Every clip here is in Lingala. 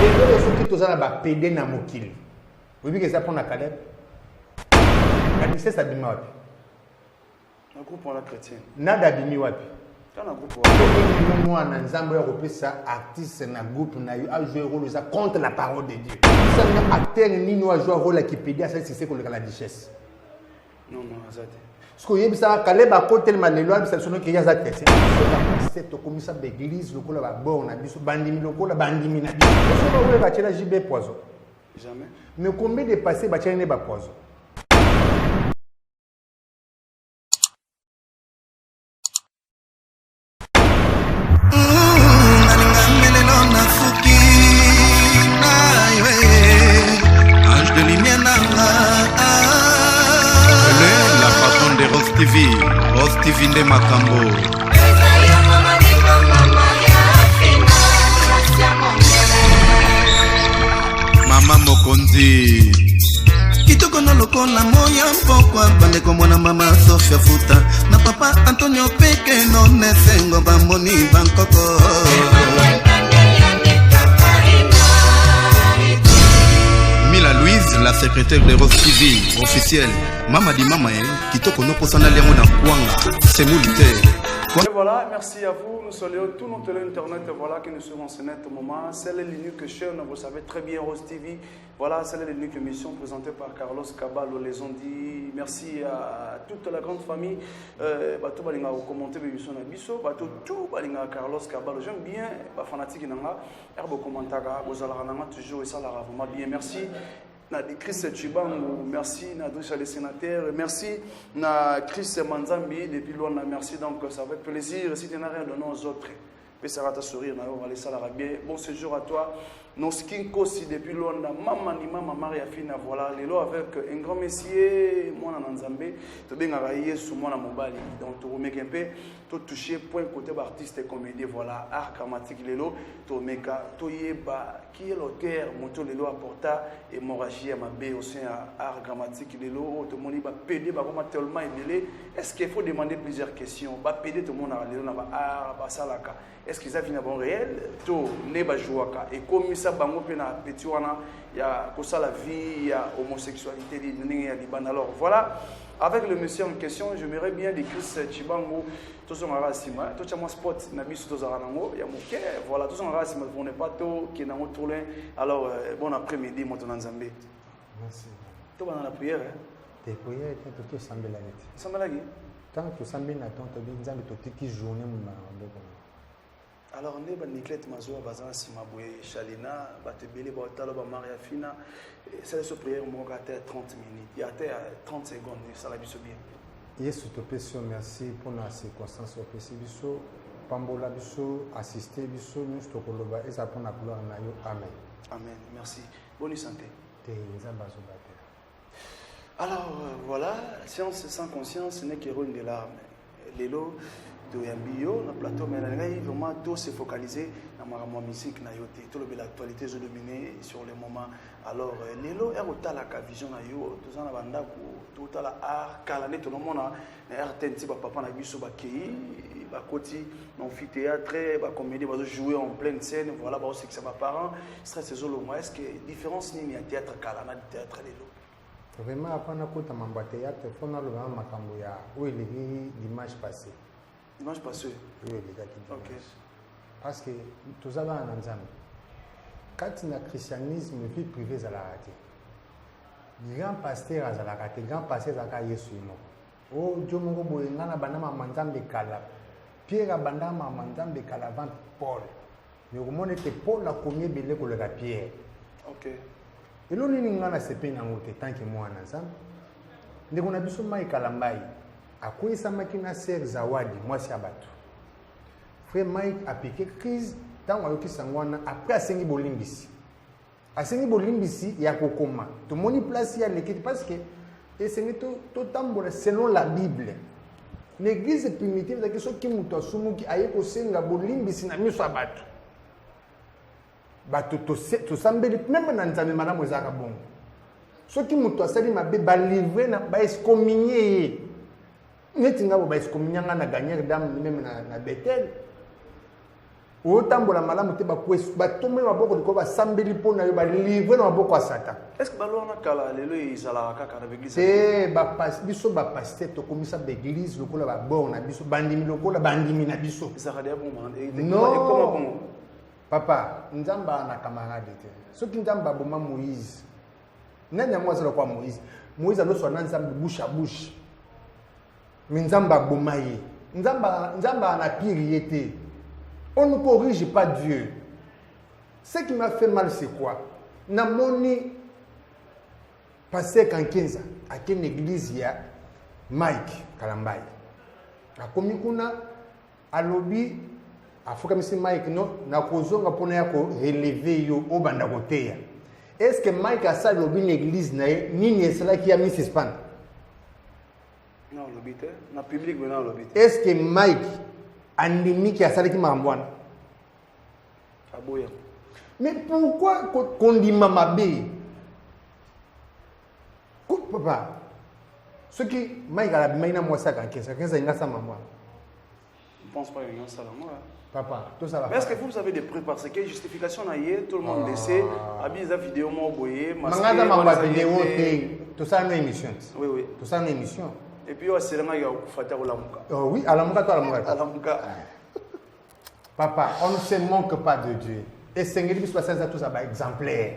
Les gens qui sont là pédé na mokili. Vous voyez que ça prend la Caleb. La 17 a bimé wapi. Un groupe pour la chrétienne. Nada bimé wapi. Dans un groupe. Moi na nzambe repris ça artiste na groupe na a joué rôle ça contre la parole de Dieu. Ça na acteur ni no a joué rôle qui pédé ça c'est que la richesse. Non azate. Ce que yebisa Caleb a côté tellement les lois ça sonne que ya za tête. C'est to comme ça l'église lokola ba bon na biso bandimi lokola bandimi na biso. Ça va va tela JB poison. Jamais. Mais combien de passé ba tela ne ba poison. Rose TV nde makambo mama mokonzi kitoko na lokola moya mpokwa bandeko mwana mama Sofia Futa na papa Antonio Peke no nesengo bamoni bankoko Mila Louise, la secrétaire de Rose TV, officielle. Mama di mama, kitoko no posana liango na kuanga, c'est moulité. Et voilà, merci à vous. Nous saluons tous nos télé internet voilà, qui nous suivent en ce net moment. C'est l'unique chaîne, vous savez très bien, Rose TV. Voilà, c'est l'unique émission présentée par Carlos Caballo. Les ont dit merci à toute la grande famille. Bato balinga commenter l'émission na biso, bato tout balinga Carlos Caballo. J'aime bien ba fanatique nanga. Herbo commentara, vous allez toujours et ça la vraiment bien. Merci. Na Chris Chibango, merci na Drisha les sénateurs, merci na Chris Manzambi depuis loin, merci donc ça va être plaisir si tu n'as rien de nos autres. Mais ça va te sourire, on va laisser la bien. Bon séjour à toi. Nos skin aussi depuis loin, maman ni maman Maria Fina voilà, les lois avec un grand messier, moi en Zambé, tu bien raillé sur moi en mobile, donc tu remets un peu, tu touché point côté artiste et comédien voilà, art dramatique les lots, tu mets tu y ba qui est l'auteur, monto les lois apporta hémorragie à ma bé aussi art dramatique les lots, tout le monde va pédé, va comment tellement aimer. Est-ce qu'il faut demander plusieurs questions? Va pédé tout le monde à les lots, na art, ba salaka. Est-ce qu'ils ont un bon réel? Tout n'est pas joué et comme ça bango pena petit wana ya kosa la vie il y a homosexualité alors voilà avec le monsieur en question j'aimerais bien décrire Chibango tout son racisme tout ça moi sport na biso to zaranango ya moke voilà tout son racisme on n'est pas tout qui na tourner alors bon après-midi mon Nzambe merci to bana la prière tes prières tout sambela neti sambela gi tant que sambela ton to bien Nzambe to tiki journée mon alors on est ba Nicolette Mazoa bazan simabwe Chalina batebele ba talo ba Maria Fina c'est la prière mo ka 30 minutes il y a 30 secondes ça la biso bien Yesu to peso merci pour la circonstance au peso biso pambola biso assister biso nous to koloba et ça pour la gloire na yo amen amen merci bonne santé te nzamba zo bater alors voilà science sans conscience ce n'est qu'héroïne de l'âme lelo Yambio, le plateau, mais vraiment tout se focaliser dans ma musique, tout l'actualité je dominé sur le moment. Alors, Lelo est au la vision na yo, tout ça na banda tout la art, calane tout le monde na art tenti ba papa na biso ba kei, ba koti, amphithéâtre, ba comédie ba jouer en pleine scène, voilà ba aussi que ça va parents, stress zolo moi est-ce que différence ni théâtre calana théâtre Lelo. Vraiment après na kota mambo théâtre, faut na le makambo ya où il est dimanche passé. Dimanche passé. Oui, les gars qui disent. Ok. Parce que tout ça va en ensemble. Quand il y a christianisme, vie privée à la raté. Grand pasteur à la raté, grand pasteur à la Yesu. Oh, Dieu mon Dieu, il y a un bandama manzambe kala. Pierre a bandama manzambe kala vent Paul. Mais au moment où Paul a commis belé pour le Pierre. Ok. Et l'on est en se peine en haute tant que moi en ensemble. Nous avons besoin de Mike Alambaï. Akoui Samakina Ser Zawadi, moi c'est abattu. Frère Mike a piqué crise dans Wayoki Sangwana après Asengi Bolimbisi. Asengi Bolimbisi, il y a Kokoma. Tout le monde place il y a l'équipe parce que c'est tout tambour selon la Bible. L'église primitive, c'est ce qui m'a soumu qui a eu au Senga Bolimbisi na miso abattu. Bato to sambeli même dans Nzambe madame Ozaka bon. Ce qui m'a sali m'a ba livré na ba excommunié. Netinga ba excommunianga na gagner dame même na Bethel. otambola malamu te batombe maboko likolo basambeli mpo na yo balivre na maboko ya Satan. Est-ce que balona kala lelo ezalaka kaka na l'église? Biso bapaster tokomisa baeglise lokola babor na biso bandimi lokola bandimi na biso. Non papa, nzamba na camarade te. Soki nzamba boma Moïse. Nani yango azala kwa Moïse? Moïse aloswa na nzambe bouche à bouche. Mais nzamba boma ye. Nzamba na pire yete. On ne corrige pas Dieu. Ce qui m'a fait mal, c'est quoi? Namoni passé Kankenza, à quelle église il y a Mike Kalambai. A komikuna alobi afuka misi Mike no na kozonga pona ya ko relever yo obanda koteya. Est-ce que Mike a ça lobi l'église na nini esala ki ya Mrs. Pan? Non, lobité, na public maintenant lobité. Est-ce que Mike andimi qui a ça qui m'envoie? Aboya. Mais pourquoi qu'on dit mamabé? Papa, ce qui Mike a la main à moi ça quand ça inga ça maman. Je pense pas qu'il y a ça là moi. Papa, tout ça va. Mais est-ce que vous avez des preuves parce que justification na hier tout le monde essaie abi za vidéo mo boyer masquer manga vidéo tout ça une émission. Oui oui. Tout ça une émission. Et puis, c'est le gars qui fait la mouka. Oh oui, à la mouka, toi, à la mouka. Papa, on ne se manque pas de Dieu. Et Seigneur, il faut que ça soit exemplaire.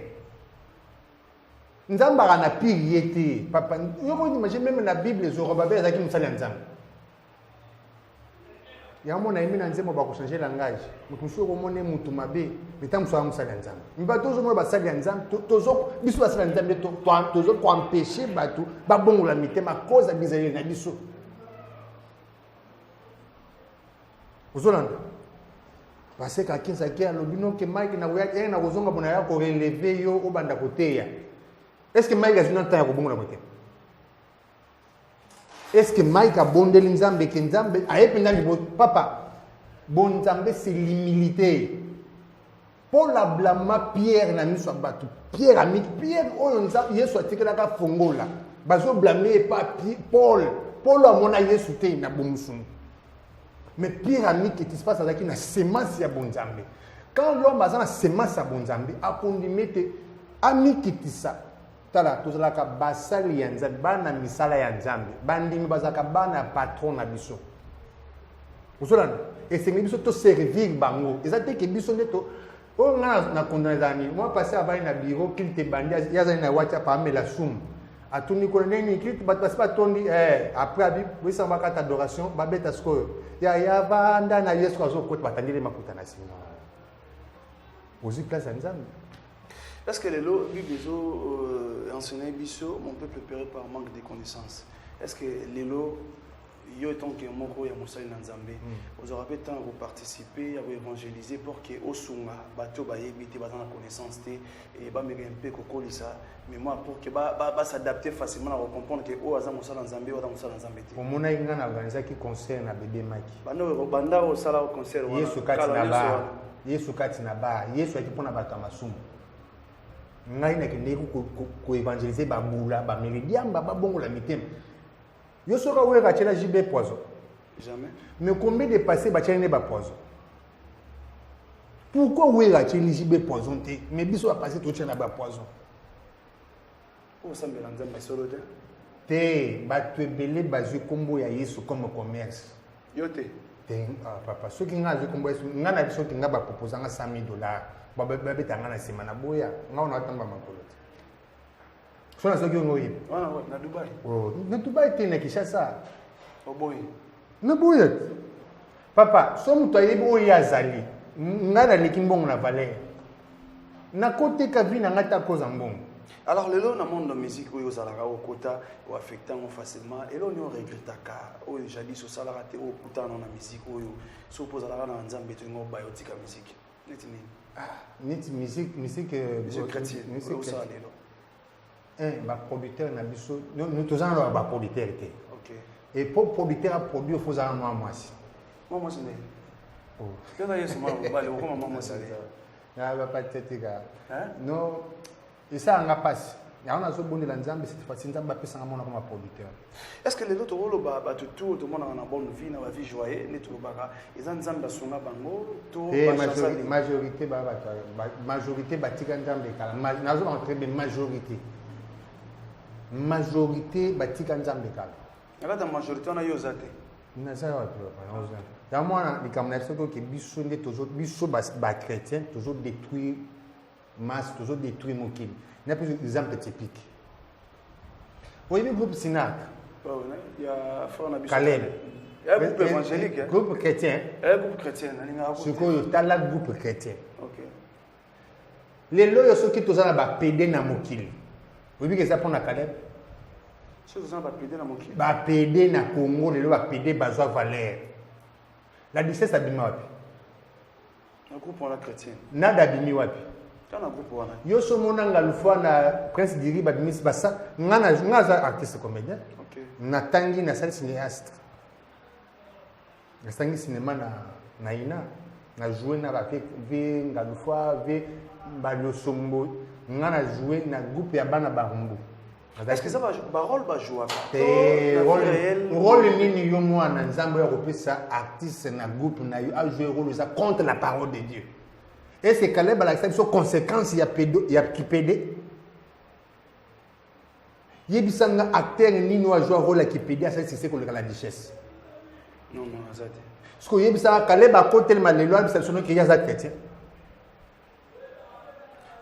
Nous avons un pire. Papa, nous imagine même la Bible, les Zorobabel, ils ont fait un il y a un moment où on va changer le langage. Nous sommes monnaie mutumabe, mais tant que nous sommes salenzam. Nous va toujours me passer salenzam, toujours biso salenzam, toujours pour empêcher batu, ba bon la mité ma cause à bisaïe na biso. Vous entendez? Parce que quelqu'un ça qui a le bino que Mike na oya na kozonga bona ya ko relever yo obanda koteya. Est-ce que Mike a une temps ko bongo la mité? Est-ce que Mike a bondé l'Inzambe que Nzambe a épindu papa? Bon Nzambe c'est l'humilité. Pour la blâma Pierre n'a mis sur bateau. Pierre a mis Pierre oh Nzambe Yesu a tiré la ka fongola. Bazo blâmer pas Paul. Paul a mon aïe souté na bomusum. Mais Pierre a mis que tu se passe avec une semence ya bon Nzambe. Quand l'homme a une semence à bon Nzambe, a condimé a mis que tu ça. Tala tozalaka basali ya nzambe bana misala ya nzambe bandimi bazaka bana patron na biso usolana esengi biso to servir bango ezate ke biso neto o na condamné moi passer avant na bureau qu'il te bandi yazali na WhatsApp amela sum atuni ko neni qu'il bat pas tondi après abi wisa bakata adoration babeta sko ya banda na Yesu azokota batandile makuta na sima ozi place ya nzambe. Est-ce que les lots, enseigné Bisso, mon peuple périt par manque de connaissances? Est-ce que les lots, yo tant que moko ya musali na Nzambe, vous aurez peut-être vous participer, vous évangéliser pour que osunga bato ba yebite ba na connaissance té et ba mega un peu kokolisa, mais moi pour que ba s'adapter facilement à comprendre que o aza musala Nzambe o aza musala Nzambe té. Pour mona inga na organiser qui concert na bébé Maki. Bano banda o sala au concert wana. Yesu kati na ba, Yesu akipona bato masumu. Ngai na kende ko évangéliser ba mbula ba meridiamba ba bongo la mitem. Yo soka wera tshela JB poison. Jamais. Mais combien de passés ba tshela ne ba poison? Pourquoi wera tshela JB poison te? Mais biso ba passer to tshela ba poison. O sambela Nzambe solo te. Te ba twebele bazwi kombo ya Yesu comme commerce. Yo te. Te papa soki nga zwi kombo Yesu nga na biso tinga ba proposer nga $100. Babetanga na sima na boya nga ona tamba makolo te sona soki ono yi na Dubai na Dubai te na Kinshasa oboyi na boya papa so mutu ayebi oyo azali nga naleki mbongo na valeur nakoteka vi na nga ta koza mbongo. Alors le long dans le monde de la musique où ils ont au quota ou affectant facilement et là on regrette car où j'ai dit sur ça la raté au quota dans la musique où suppose à la dans Nzambe tu ngo biotique musique netini. Niti musique chrétienne musique ça ba producteur na biso nous tous en ba producteur té. OK. Et pour producteur a produit faut ça moi si. Moi c'est né. Oh. Quand il y a ce moment ba le comment moi c'est. Na ba pas tete ga. Non, et ça nga passe. on a besoin de l'ensemble cette fois-ci nzamba pesa ngamo comme producteur. Est-ce que les autres rôles ba tout le monde a une bonne vie, na vie joyeuse, les tout baka, ils ont nzamba songa bango, tout majorité batika nzambe kala. Nazo entrer de majorité batika nzambe kala. La majorité on a yozate. Naza wapi papa nazo. Dans moi ni comme ça que biso nde toujours biso ba chrétien toujours détruire masse, toujours détruire mokili. Il y a plusieurs exemples typiques. Vous voyez le groupe Sinac. Il y a Caleb. Il y a un groupe évangélique. Groupe chrétien. Il y a un groupe chrétien. C'est quoi le groupe chrétien? Ok. Les lois sont qui tous en bas pédé na mokili. Vous voyez que ça pour na Caleb. Ceux qui sont bas pédé na mokili. Bas pédé na Congo, les lois pédé bazoa valeur. La diocèse abimi wapi? Un groupe on a chrétien. Nada abimi wapi? Yo so monanga lufwa na Prince Diri badmis basa ngana artiste comédien. OK. Na tangi na sali cinéaste. Na tangi cinéma na ina na jouer na ba ve ngalufwa ve balosombo ngana jouer na groupe ya bana barumbu. Est-ce que ça va rôle va jouer rôle nini yo mwana nzambo ya kopesa artiste na groupe na yo a jouer rôle ça contre la parole de Dieu. Et c'est Caleb à l'acceptation conséquence il y a qui pédé. Il y a des acteurs ni nous a joué rôle qui pédé à ça c'est qu'on la richesse. Non ça. Parce que il y a des Caleb à côté tellement les lois ça sonne qu'il y a ça chrétien.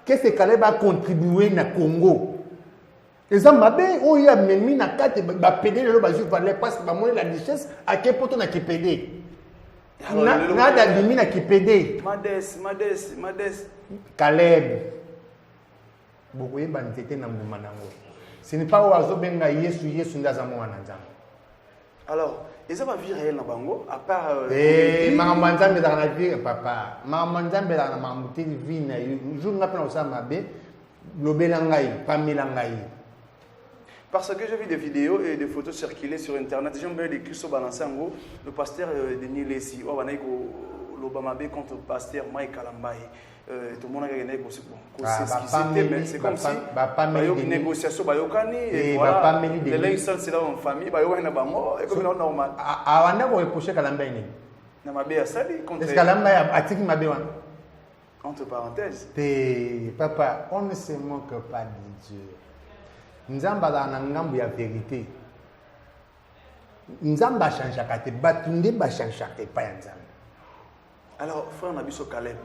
Qu'est-ce que Caleb a contribué na Congo? Les hommes mabé oh il y a même na carte ba pédé le ba jouer valeur parce que ba moi la richesse à quel point on a qui pédé. Nada dimina kipede. Mades. Caleb. Beaucoup yeba ntete na mbuma nango. Ce n'est pas oazo benga Yesu ndaza mwana nzambe. Alors, et ça va vivre réel na bango à part mama nzambe dans la vie papa. Mama nzambe dans la mamuti vie na jour ngapena osama be lobela ngai, pamela ngai. Parce que j'ai vu des vidéos et des photos circuler sur internet, j'ai même écrit sur Balansango, le pasteur Denis Lessi, l'Obamabe contre le pasteur Mike Kalambaye. Tout le monde a gagné aussi bon. C'est comme si il y a une négociation, et voilà, les links c'est là en famille, il y a une bango, et comme c'est normal. Avant de reprocher Kalambaye, est-ce que Kalambaye a tiré ma béwan? Entre parenthèses. Papa, on ne se moque pas de Dieu. Nzamba na ngambu ya vérité. Nzamba changeaka te batunde ba changeaka pa nzamba. Alors frère Nabiso Caleb.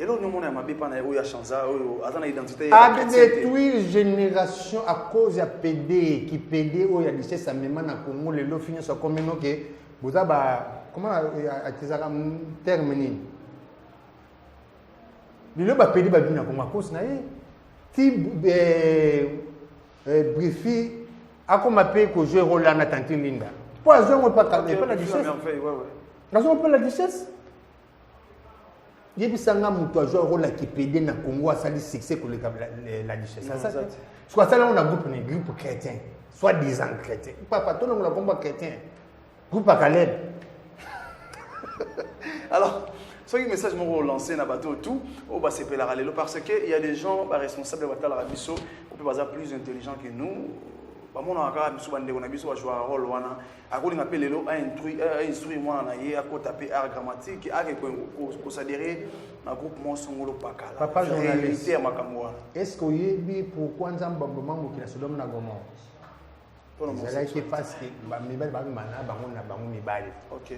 Et là nous mona mabe pa na yo ya chanza o azana identité ya. A détruire génération à cause ya PD qui PD o ya lycée sa même na Congo le lo finir so comme no que boza ba comment atizaka terme ni. Lilo ba PD ba bina ko cause na ye. Ti Brifi, a comme appelé que je roule en attendant Linda. Poison, on pas la richesse. On peut la richesse. Il y a des gens qui ont joué un rôle qui pédé dans le Congo à salir succès pour la richesse. Soit ça, on a un groupe chrétien, soit disant chrétien. Papa, tout le monde a un combat chrétien. Groupe à Caleb. Alors, ce message que je lancé dans bateau tout, on va se péler parce qu'il y a des gens responsables de la Rabiso, on peut être plus intelligents que nous. On a joué un rôle, on a appelé instruire moi à taper art grammatique, à considérer un groupe monsongolo pakala. Papa journaliste, est-ce que vous savez pourquoi nous avons besoin de Sodome na Gomorrhe? C'est parce que OK.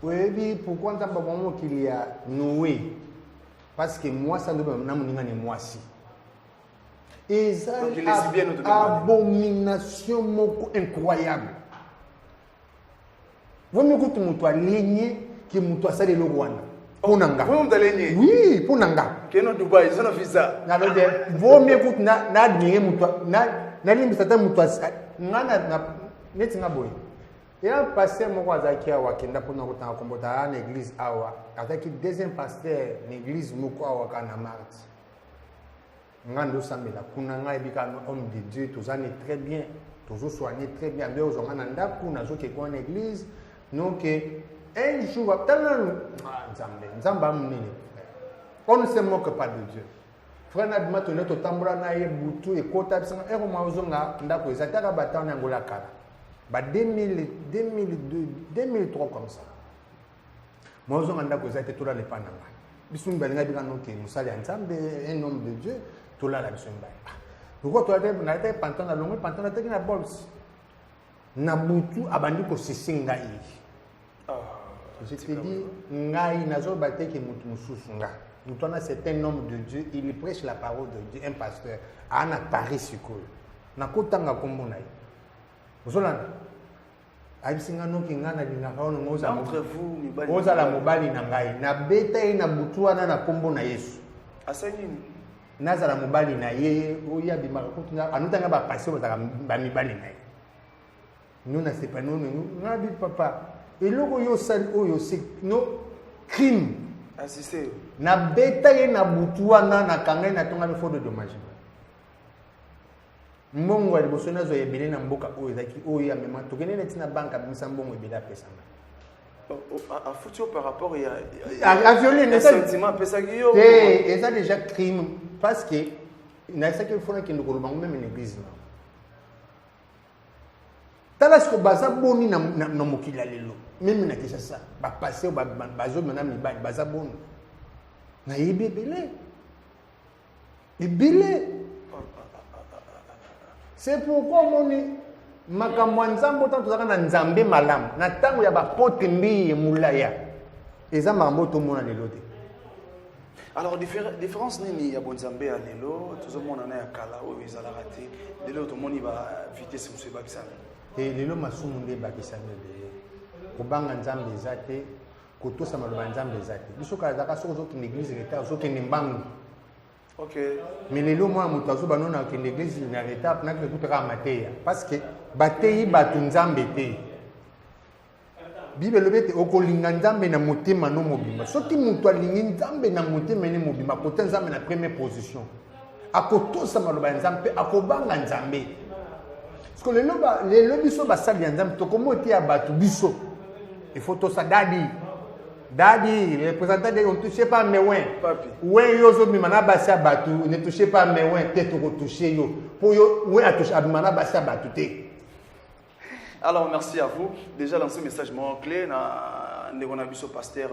Oui, pourquoi nous avons besoin qu'il y a Noé? Parce que moi, ça ne peut pas moi aussi. Et ça, abomination incroyable. Vous me dites que vous avez ligné que vous avez le roi. Ponanga. Oui, Ponanga. Que nous Dubaï, ça n'a visa. Vous me dites que vous avez il a passé mon voisin wakenda pour nous rencontrer à l'église awa avec deuxième pasteur l'église moko awa kana mardi ngando sambela kuna ngai bika homme de Dieu tous année très bien toujours soigné très bien mais aux ngana ndaku nazo ke kwa l'église donc un jour tellement nzamba munene on ne se moque pas de Dieu frère na bima tonne to tambola na ye butu e kota bisanga e ko mazonga ndako ezataka batana ngola kala ba 2003 comme ça mazonga ndako ezate tola le pananga bisu mbalinga bikano ke musali nzambe un homme de Dieu tola la bisu mbaye pourquoi toi na te pantana longo pantana te na bols na butu abandi ko sisinga yi je te dis ngai nazo bateke mutu mususu nga Mutona c'est un homme de Dieu, il prêche la parole de Dieu, un pasteur. Ana Paris Sikoyo. Na kotanga kombo na ye. Ozolana. Abisinga no kinga na linga kaona ngoza entre vous mibali. Oza la mobali na ngai. Na beta ina butua na kombo na Yesu. Asani naza la mobali na ye oya bimaka kutunga anutanga ba passer ba mibali na ye. Nous na c'est pas nous na bi papa. Eloko yo sal oyo c'est no crime. Assisté. Na beta ye na butua na kanga na tonga bifo de dommage. Mbongo ya liboso nazo yebele na mboka oyo ezaki oyo ya mema tokene neti na banka bimisa mbongo ebela pesa na. À foutu par rapport il y a à violer un sentiment pesa yo. Et ça déjà crime parce que na ça qu'il faut que nous kolomba même une église là. Tala ce que baza boni na mokila lelo. Même na kisa ça ba passer ba bazo maintenant mi baza boni. Na yebele. Ebele. C'est pourquoi moni makambo nzambo tant tozaka na nzambe malamu na tango ya ba pote mbi mulaya eza makambo to mona lelo te. Alors différence nini ya bonzambe ya lelo tozomona na ya kala oyo ezala raté lelo to moni ba vitesse musu ba bisana et lelo masumu nde ba bisana be kobanga nzambe ezate kotosa maloba nzambe ezate biso kala zaka soko ki l'église reta soko ki mbangu. OK. Mais les lois moi mutazo banona que l'église na étape na que kutaka mateya parce que batei batu nzambe te. Bible lobete okolinga nzambe na motema no mobima. Soki mutu alingi nzambe na motema ne mobima kota nzambe na première position. Akotosa maloba nzambe akobanga nzambe. Parce que les lobiso basali nzambe tokomoti ya batu biso. Il faut to sa Daddy, les représentants ne touchez pas mes ouins. Ouais, yo zo bimana basi abatu, ne touchez pas mes ouins, peut-être ko toucher yo. Pour yo, ouais a toucher bimana basi abatu te. Alors merci à vous. Déjà lancé message mon clé na ndeko biso pasteur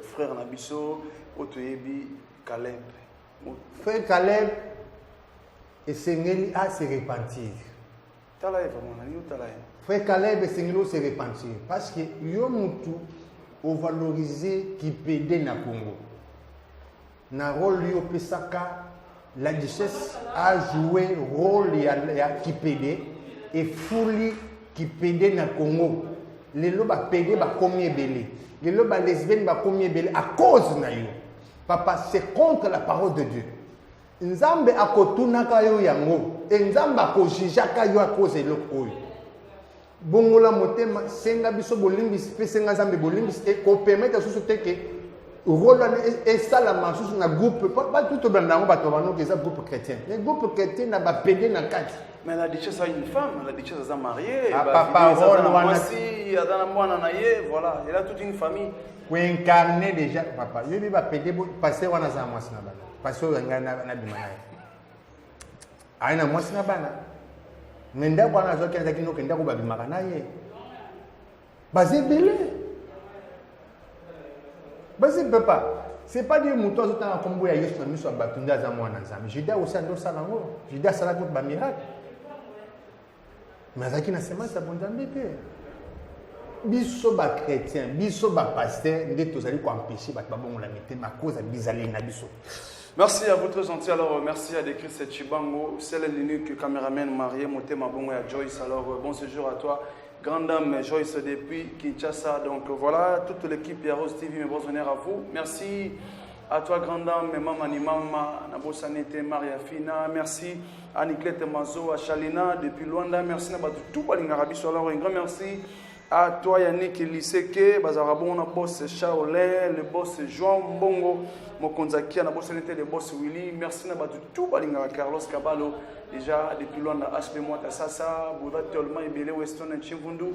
frère na biso otoyebi Caleb. Frère Caleb et Sengeli a se repentir. Tala vraiment na yo tala. Frère Caleb et Sengeli se repentir parce que yo mutu au valoriser qui pédé na Congo. Na rôle yo pesaka la duchesse a joué rôle ya qui pédé et fouli qui pédé na Congo. Les loba pédé ba combien belé. Les loba lesbienne ba combien belé à cause na yo. Papa c'est contre la parole de Dieu. Nzambe akotunaka yo yango et nzambe akojijaka yo à cause de l'okoyo. Bongola motema senga biso bolimbisi pe senga zambe bolimbisi et ko permettre susu teke rôle et salama susu na groupe pas tout blandango bato bano que ça groupe chrétien les groupes chrétiens na ba pédé na kati mais la duchesse a une femme la duchesse a marié papa rôle wana si adana mwana na ye voilà elle a toute une famille ko incarner déjà papa yebi ba pédé passer wana za mwasi na bana passer nga na bimana aina mwasi na bana Menda kwa nazo kenza kino kenda ko babimaka na ye. Bazebele. Papa, c'est pas dire muto azotanga kombo ya Yesu na miso abatunda za mwana nzambe. Juda aussi ando sala ngo. Juda sala ko ba miracle. Mais azaki na semence ya bonzambe te. Biso ba chrétien, biso ba pasteur, nde tozali ko empêcher ba babongo la mete ma cause bizali na biso. Merci à vous très gentil. Alors, merci à décrire cette Chibango. C'est l'unique caméraman marié, monté ma bonne à Joyce. Alors, bon séjour à toi. Grande dame Joyce depuis Kinshasa. Donc, voilà, toute l'équipe Yaros TV, mes bons honneurs à vous. Merci à toi, grande dame, maman Nimama, Nabo Sanete, Maria Fina. Merci à Nicolette Mazo, à Chalina, depuis Luanda. Merci à tout Balingarabi. Alors, un grand merci à toi Yannick Liseke, Bazarabon, le boss Shaolin, le boss Jean Bongo, Mokonzaki, le boss le boss Willy. Merci à tout Balingara Carlos Caballo, déjà depuis Luanda, HB Moata Sasa, Bouda Tolma, Ebele, Weston et Chimvundu.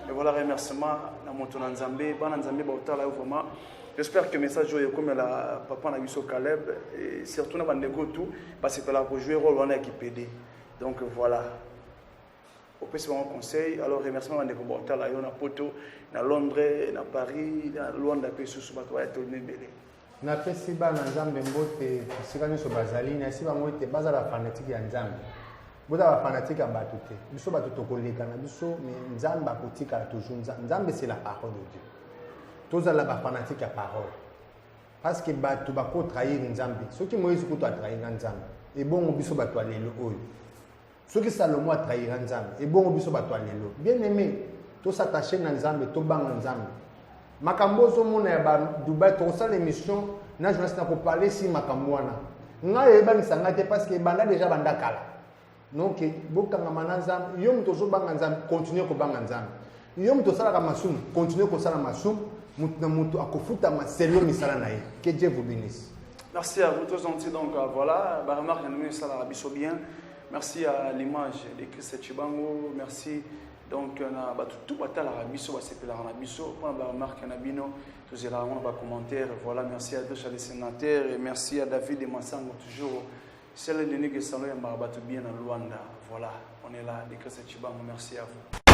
Et voilà, remerciement à Montonanzambe, Bananzambe, Bautala, vraiment. J'espère que le message est comme la papa n'a vu sur Caleb et surtout dans le tout parce que là pour jouer rôle on est équipé. Donc voilà. Au plus c'est mon conseil. Alors remerciement à des combattants là, on a Poto, à Londres, à Paris, à Luanda, puis sous bateau à être belé. Na pesi ba na nzambe mbote sikani so bazali na siba moite bazala fanatique ya nzambe. Boda ba fanatique ya bato te. Biso bato tokoleka na biso mais nzambe akotika toujours nzambe c'est la parole de Dieu. Tozala ba fanatique ya parole. Parce que bato bako trahir nzambe. Soki Moïse ko to trahir nzambe. Et bon biso bato alelo oyo. Soki Salomon a trahir nzambe. Et bon biso bato alelo. Bien aimé, to s'attacher na nzambe, to banga nzambe. Makambo zo mona ya ba Dubai to ça l'émission na journaliste na ko parler si makambo wana. Nga yeba misanga te parce que banda déjà banda kala. Donc bokanga mananzam yom to zo banga nzambe continuer ko banga nzambe. Yom to sala ka masum continuer ko sala masum mutu na mutu akofuta ma sérieux misala na ye. Que Dieu vous bénisse. Merci à vous tous gentils donc voilà, ba remarque nous ça la biso bien. Merci à l'image de Christ Chibango, merci. Donc, on a tout battu la biso, on s'appelle la biso. On a remarqué un abino, tous les commentaires. Voilà, merci à tous les sénateurs et merci à David et Massango toujours. C'est le dernier qui s'en est bien à Luanda. Voilà, on est là, de Christ Chibango. Merci à vous.